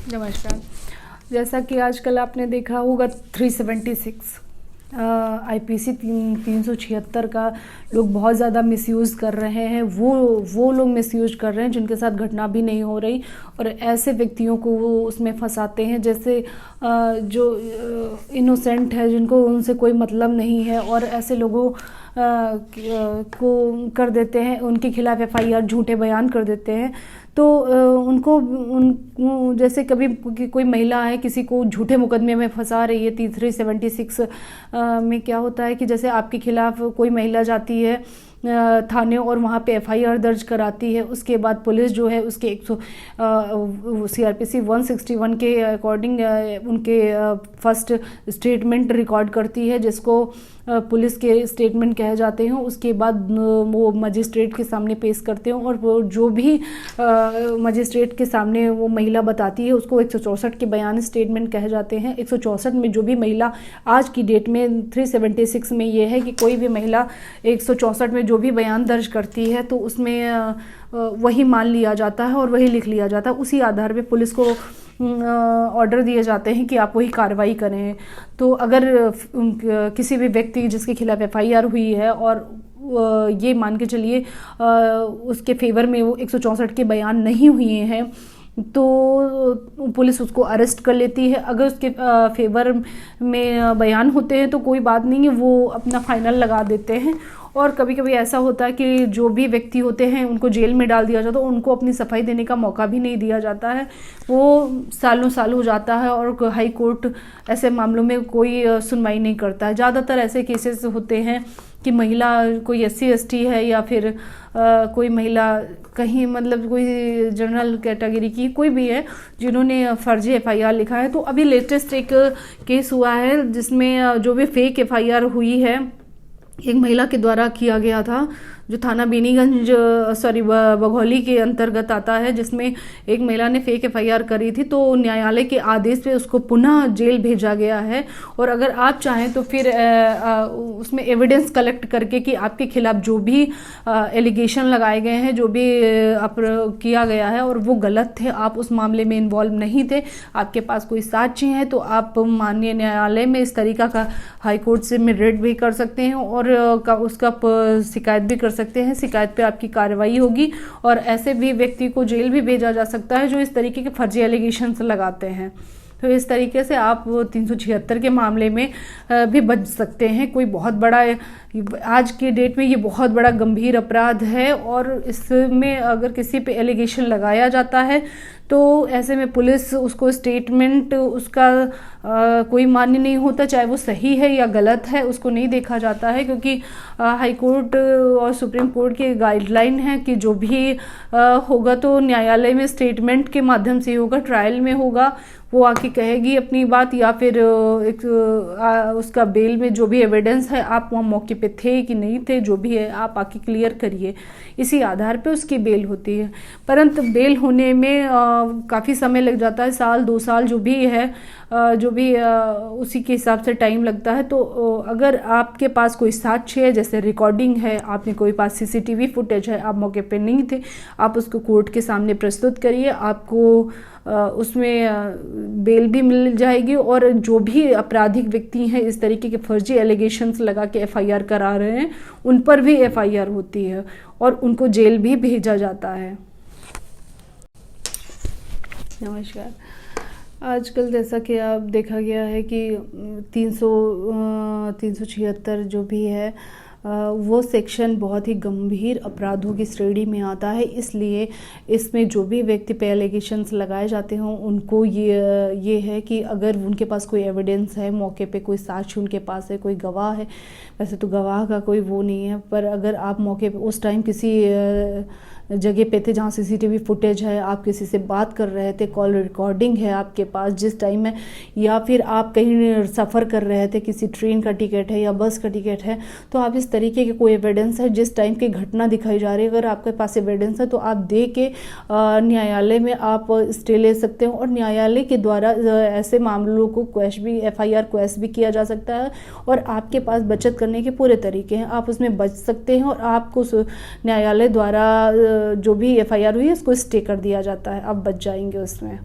नमस्कार। जैसा कि आजकल आपने देखा होगा 376 आईपीसी 376 का लोग बहुत ज़्यादा मिसयूज़ कर रहे हैं। वो लोग मिसयूज़ कर रहे हैं जिनके साथ घटना भी नहीं हो रही, और ऐसे व्यक्तियों को वो उसमें फंसाते हैं जैसे जो इनोसेंट है, जिनको उनसे कोई मतलब नहीं है, और ऐसे लोगों को कर देते हैं, उनके खिलाफ एफआईआर झूठे बयान कर देते हैं। तो उन जैसे कभी कोई महिला है किसी को झूठे मुकदमे में फंसा रही है 376 में क्या होता है कि जैसे आपके खिलाफ कोई महिला जाती है थाने और वहाँ पे एफआईआर दर्ज कराती है, उसके बाद पुलिस जो है उसके सीआरपीसी 161 के अकॉर्डिंग उनके फर्स्ट स्टेटमेंट रिकॉर्ड करती है, जिसको पुलिस के स्टेटमेंट कहे जाते हैं। उसके बाद वो मजिस्ट्रेट के सामने पेश करते हैं, और वो जो भी मजिस्ट्रेट के सामने वो महिला बताती है उसको 164 के बयान स्टेटमेंट कहे जाते हैं। 164 में जो भी महिला आज की डेट में 376 में ये है कि कोई भी महिला 164 में जो भी बयान दर्ज करती है तो उसमें वही मान लिया जाता है और वही लिख लिया जाता है। उसी आधार पे पुलिस को ऑर्डर दिए जाते हैं कि आप वही कार्रवाई करें। तो अगर किसी भी व्यक्ति जिसके खिलाफ एफआईआर हुई है और ये मान के चलिए उसके फेवर में वो 164 के बयान नहीं हुए हैं, तो पुलिस उसको अरेस्ट कर लेती है। अगर उसके फेवर में बयान होते हैं तो कोई बात नहीं है, वो अपना फाइनल लगा देते हैं। और कभी कभी ऐसा होता है कि जो भी व्यक्ति होते हैं उनको जेल में डाल दिया जाता है, उनको अपनी सफाई देने का मौका भी नहीं दिया जाता है। वो सालों साल हो जाता है और हाई कोर्ट ऐसे मामलों में कोई सुनवाई नहीं करता है। ज़्यादातर ऐसे केसेस होते हैं कि महिला कोई SC ST है या फिर कोई महिला कहीं मतलब कोई जनरल कैटेगरी की कोई भी है जिन्होंने फर्जी एफआईआर लिखा है। तो अभी लेटेस्ट एक केस हुआ है जिसमें जो भी फेक एफआईआर हुई है एक महिला के द्वारा किया गया था, जो थाना बेनीगंज बघौली के अंतर्गत आता है, जिसमें एक महिला ने फेक एफआईआर करी थी। तो न्यायालय के आदेश पे उसको पुनः जेल भेजा गया है। और अगर आप चाहें तो फिर उसमें एविडेंस कलेक्ट करके कि आपके खिलाफ जो भी एलिगेशन लगाए गए हैं, जो भी किया गया है और वो गलत थे, आप उस मामले में इन्वॉल्व नहीं थे, आपके पास कोई साक्ष्य है, तो आप माननीय न्यायालय में इस तरीका का हाईकोर्ट से में रिट भी कर सकते हैं और उसका शिकायत भी कर सकते हैं। शिकायत पे आपकी कार्रवाई होगी और ऐसे भी व्यक्ति को जेल भी भेजा जा सकता है जो इस तरीके के फर्जी एलिगेशंस लगाते हैं। तो इस तरीके से आप 376 के मामले में भी बच सकते हैं। कोई बहुत बड़ा आज की डेट में ये बहुत बड़ा गंभीर अपराध है, और इसमें अगर किसी पे एलिगेशन लगाया जाता है तो ऐसे में पुलिस उसको स्टेटमेंट उसका कोई मान्य नहीं होता, चाहे वो सही है या गलत है उसको नहीं देखा जाता है, क्योंकि हाई कोर्ट और सुप्रीम कोर्ट की गाइडलाइन है कि जो भी होगा तो न्यायालय में स्टेटमेंट के माध्यम से होगा, ट्रायल में होगा, वो आके कहेगी अपनी बात, या फिर उसका बेल में जो भी एविडेंस है, आप वहाँ मौके पे थे कि नहीं थे, जो भी है आप आके क्लियर करिए। इसी आधार पे उसकी बेल होती है। परंतु बेल होने में काफ़ी समय लग जाता है, साल 2 साल जो भी है, जो भी उसी के हिसाब से टाइम लगता है। तो अगर आपके पास कोई साक्ष्य है, जैसे रिकॉर्डिंग है, आपने कोई पास CCTV फुटेज है, आप मौके पे नहीं थे, आप उसको कोर्ट के सामने प्रस्तुत करिए, आपको उसमें बेल भी मिल जाएगी। और जो भी आपराधिक व्यक्ति हैं इस तरीके के फर्जी एलिगेशंस लगा के FIR करा रहे हैं, उन पर भी FIR होती है और उनको जेल भी भेजा जाता है। नमस्कार। आजकल जैसा कि आप देखा गया है कि 376 जो भी है वो सेक्शन बहुत ही गंभीर अपराधों की श्रेणी में आता है, इसलिए इसमें जो भी व्यक्ति पे एलिगेशंस लगाए जाते हों उनको ये है कि अगर उनके पास कोई एविडेंस है, मौके पे कोई साक्ष्य उनके पास है, कोई गवाह है, वैसे तो गवाह का कोई वो नहीं है, पर अगर आप मौके पे उस टाइम किसी जगह पे थे जहाँ CCTV फुटेज है, आप किसी से बात कर रहे थे, कॉल रिकॉर्डिंग है आपके पास जिस टाइम में, या फिर आप कहीं सफ़र कर रहे थे, किसी ट्रेन का टिकट है या बस का टिकट है, तो आप इस तरीके के कोई एविडेंस है जिस टाइम की घटना दिखाई जा रही है, अगर आपके पास एविडेंस है तो आप दे के न्यायालय में आप स्टे ले सकते हो और न्यायालय के द्वारा ऐसे मामलों को क्वैश भी FIR क्वैश भी किया जा सकता है और आपके पास बचत करने के पूरे तरीके हैं, आप उसमें बच सकते हैं और आपको न्यायालय द्वारा जो भी FIR हुई है उसको स्टे कर दिया जाता है, आप बच जाएंगे उसमें।